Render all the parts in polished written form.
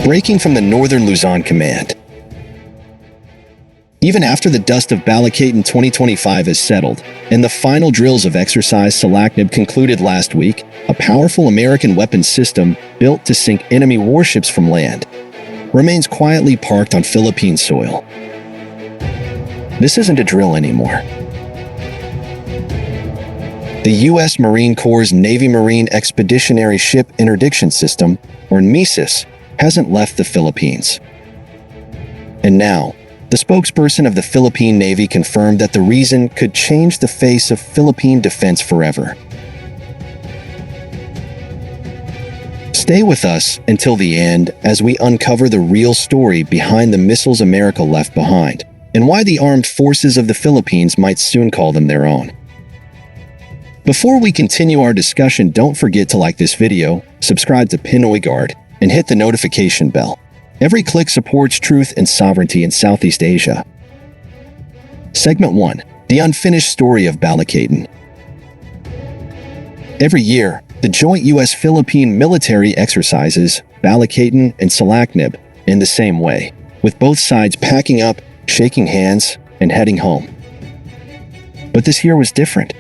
breaking from the Northern Luzon Command. Even after the dust of Balikatan 2025 has settled and the final drills of Exercise Salaknib concluded last week, a powerful American weapons system built to sink enemy warships from land remains quietly parked on Philippine soil. This isn't a drill anymore. The U.S. Marine Corps' Navy Marine Expeditionary Ship Interdiction System, or NMESIS, hasn't left the Philippines. And now, the spokesperson of the Philippine Navy confirmed that the reason could change the face of Philippine defense forever. Stay with us until the end as we uncover the real story behind the missiles America left behind, and why the armed forces of the Philippines might soon call them their own. Before we continue our discussion, don't forget to like this video, subscribe to Pinoy Guard, and hit the notification bell. Every click supports truth and sovereignty in Southeast Asia. Segment 1. The Unfinished Story of Balikatan. Every year, the joint U.S.-Philippine military exercises Balikatan and Salaknib in the same way, with both sides packing up, shaking hands, and heading home. But this year was different.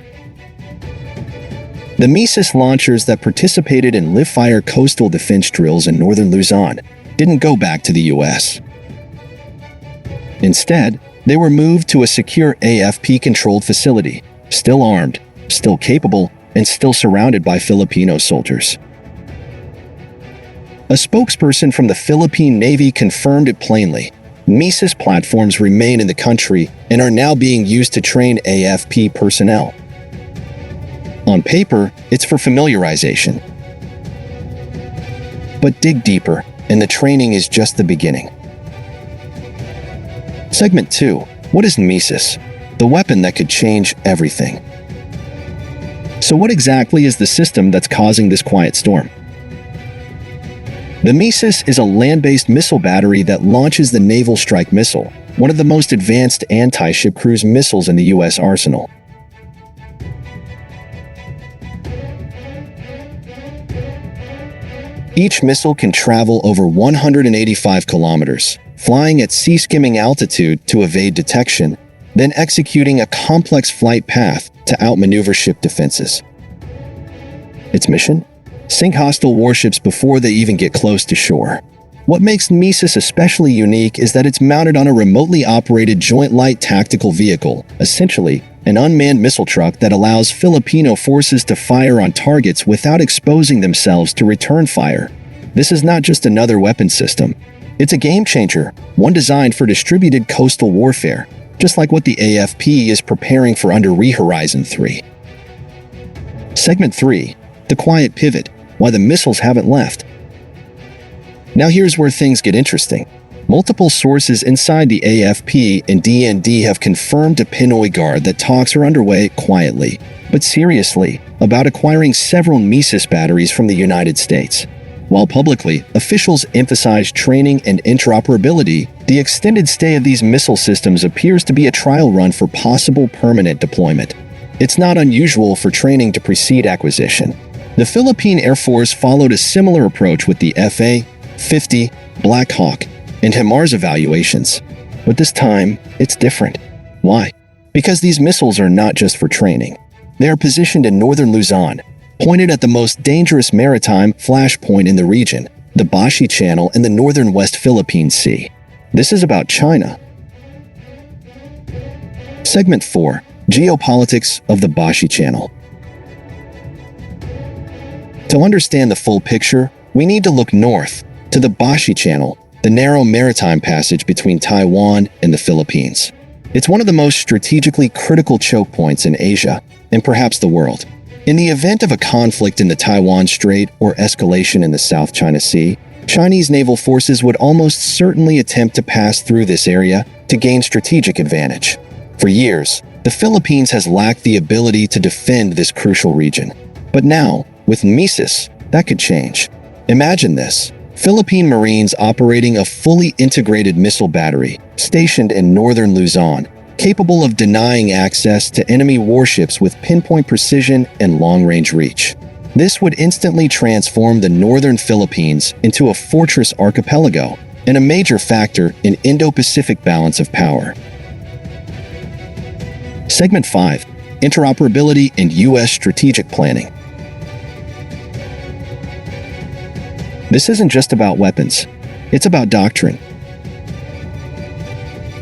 The NMESIS launchers that participated in live-fire coastal defense drills in northern Luzon didn't go back to the U.S. Instead, they were moved to a secure AFP-controlled facility, still armed, still capable, and still surrounded by Filipino soldiers. A spokesperson from the Philippine Navy confirmed it plainly. NMESIS platforms remain in the country and are now being used to train AFP personnel. On paper, it's for familiarization. But dig deeper, and the training is just the beginning. Segment 2. What is NMESIS? The weapon that could change everything. So what exactly is the system that's causing this quiet storm? The NMESIS is a land-based missile battery that launches the Naval Strike Missile, one of the most advanced anti-ship cruise missiles in the U.S. arsenal. Each missile can travel over 185 kilometers, flying at sea-skimming altitude to evade detection, then executing a complex flight path to outmaneuver ship defenses. Its mission? Sink hostile warships before they even get close to shore. What makes NMESIS especially unique is that it's mounted on a remotely operated Joint Light Tactical Vehicle, essentially an unmanned missile truck that allows Filipino forces to fire on targets without exposing themselves to return fire. This is not just another weapon system. It's a game-changer, one designed for distributed coastal warfare, just like what the AFP is preparing for under Horizon 3. Segment 3. The Quiet Pivot. Why the missiles haven't left. Now here's where things get interesting. Multiple sources inside the AFP and DND have confirmed to Pinoy Guard that talks are underway quietly, but seriously, about acquiring several NMESIS batteries from the United States. While publicly, officials emphasize training and interoperability, the extended stay of these missile systems appears to be a trial run for possible permanent deployment. It's not unusual for training to precede acquisition. The Philippine Air Force followed a similar approach with the FA-50 Black Hawk and HIMARS evaluations. But this time, it's different. Why? Because these missiles are not just for training. They are positioned in northern Luzon, pointed at the most dangerous maritime flashpoint in the region, the Bashi Channel in the northern West Philippine Sea. This is about China. Segment 4. Geopolitics of the Bashi Channel. To understand the full picture, we need to look north, to the Bashi Channel, the narrow maritime passage between Taiwan and the Philippines. It's one of the most strategically critical choke points in Asia, and perhaps the world. In the event of a conflict in the Taiwan Strait or escalation in the South China Sea, Chinese naval forces would almost certainly attempt to pass through this area to gain strategic advantage. For years, the Philippines has lacked the ability to defend this crucial region. But now, with NMESIS, that could change. Imagine this. Philippine Marines operating a fully integrated missile battery stationed in northern Luzon, capable of denying access to enemy warships with pinpoint precision and long-range reach. This would instantly transform the northern Philippines into a fortress archipelago and a major factor in Indo-Pacific balance of power. Segment 5. Interoperability and U.S. strategic planning. This isn't just about weapons. It's about doctrine.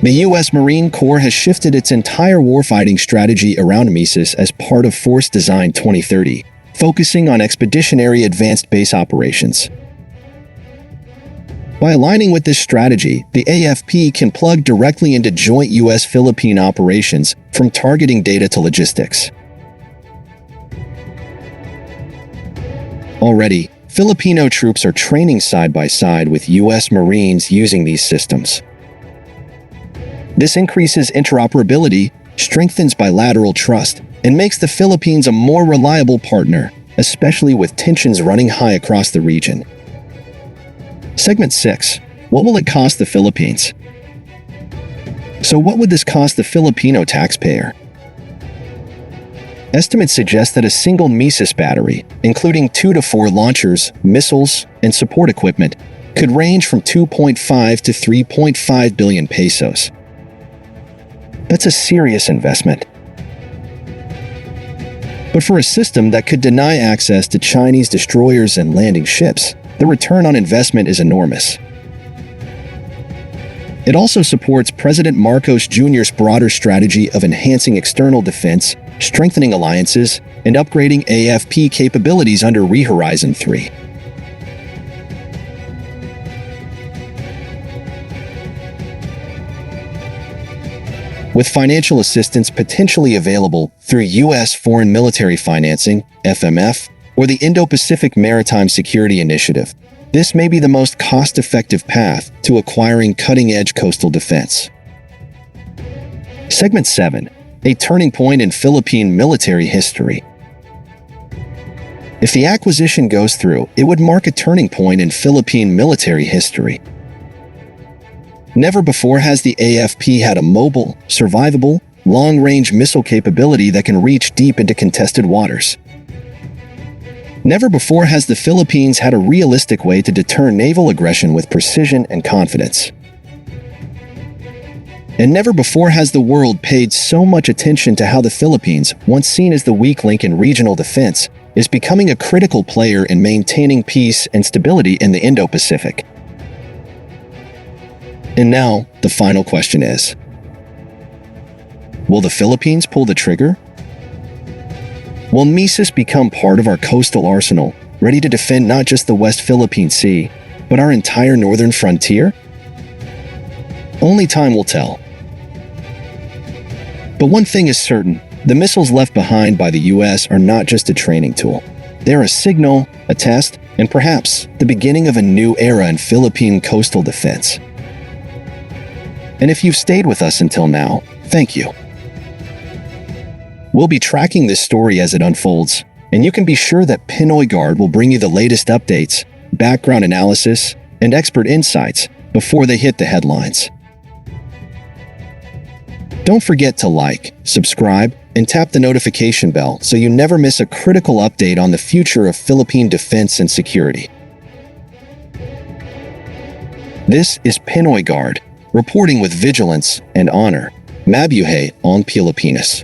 The U.S. Marine Corps has shifted its entire warfighting strategy around NMESIS as part of Force Design 2030, focusing on expeditionary advanced base operations. By aligning with this strategy, the AFP can plug directly into joint U.S.-Philippine operations, from targeting data to logistics. Already, Filipino troops are training side by side with U.S. Marines using these systems. This increases interoperability, strengthens bilateral trust, and makes the Philippines a more reliable partner, especially with tensions running high across the region. Segment 6. What will it cost the Philippines? So what would this cost the Filipino taxpayer? Estimates suggest that a single NMESIS battery, including 2 to 4 launchers, missiles, and support equipment, could range from 2.5 to 3.5 billion pesos. That's a serious investment. But for a system that could deny access to Chinese destroyers and landing ships, the return on investment is enormous. It also supports President Marcos Jr.'s broader strategy of enhancing external defense, strengthening alliances, and upgrading AFP capabilities under Rehorizon 3. With financial assistance potentially available through U.S. Foreign Military Financing, FMF, or the Indo-Pacific Maritime Security Initiative, this may be the most cost-effective path to acquiring cutting-edge coastal defense. Segment 7. A turning point in Philippine military history. If the acquisition goes through, it would mark a turning point in Philippine military history. Never before has the AFP had a mobile, survivable, long-range missile capability that can reach deep into contested waters. Never before has the Philippines had a realistic way to deter naval aggression with precision and confidence. And never before has the world paid so much attention to how the Philippines, once seen as the weak link in regional defense, is becoming a critical player in maintaining peace and stability in the Indo-Pacific. And now, the final question is, will the Philippines pull the trigger? Will NMESIS become part of our coastal arsenal, ready to defend not just the West Philippine Sea, but our entire northern frontier? Only time will tell. But one thing is certain, the missiles left behind by the U.S. are not just a training tool. They're a signal, a test, and perhaps the beginning of a new era in Philippine coastal defense. And if you've stayed with us until now, thank you. We'll be tracking this story as it unfolds, and you can be sure that Pinoy Guard will bring you the latest updates, background analysis, and expert insights before they hit the headlines. Don't forget to like, subscribe, and tap the notification bell so you never miss a critical update on the future of Philippine defense and security. This is Pinoy Guard, reporting with vigilance and honor. Mabuhay ang Pilipinas.